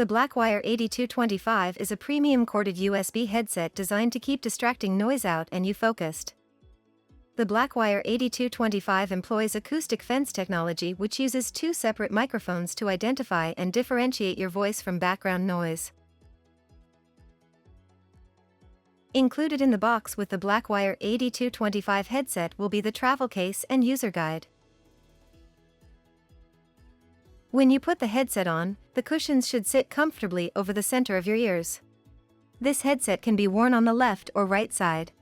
The Blackwire 8225 is a premium corded USB headset designed to keep distracting noise out and you focused. The Blackwire 8225 employs acoustic fence technology, which uses two separate microphones to identify and differentiate your voice from background noise. Included in the box with the Blackwire 8225 headset will be the travel case and user guide. When you put the headset on, the cushions should sit comfortably over the center of your ears. This headset can be worn on the left or right side.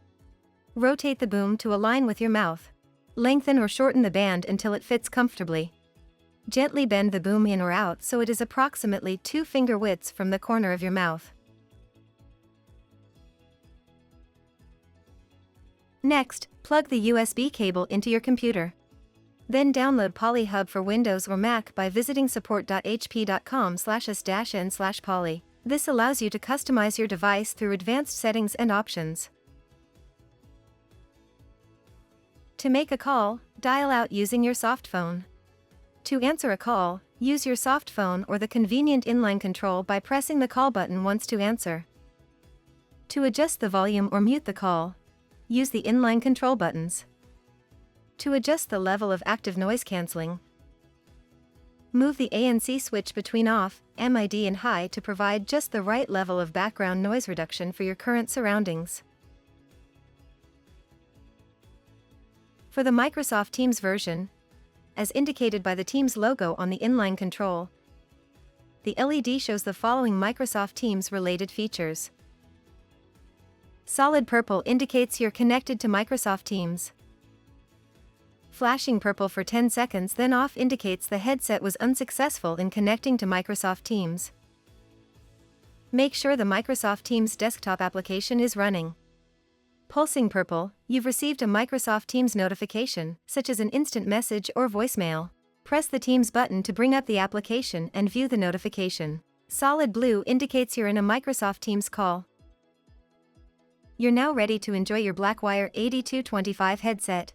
Rotate the boom to align with your mouth. Lengthen or shorten the band until it fits comfortably. Gently bend the boom in or out so it is approximately 2 finger widths from the corner of your mouth. Next, plug the USB cable into your computer. Then download Poly Hub for Windows or Mac by visiting support.hp.com/s-n/poly. This allows you to customize your device through advanced settings and options. To make a call, dial out using your soft phone. To answer a call, use your soft phone or the convenient inline control by pressing the call button once to answer. To adjust the volume or mute the call, use the inline control buttons. To adjust the level of active noise cancelling, move the ANC switch between off, mid and high to provide just the right level of background noise reduction for your current surroundings. For the Microsoft Teams version, as indicated by the Teams logo on the inline control, the LED shows the following Microsoft Teams related features. Solid purple indicates you're connected to Microsoft Teams. Flashing purple for 10 seconds then off indicates the headset was unsuccessful in connecting to Microsoft Teams. Make sure the Microsoft Teams desktop application is running. Pulsing purple, you've received a Microsoft Teams notification, such as an instant message or voicemail. Press the Teams button to bring up the application and view the notification. Solid blue indicates you're in a Microsoft Teams call. You're now ready to enjoy your Blackwire 8225 headset.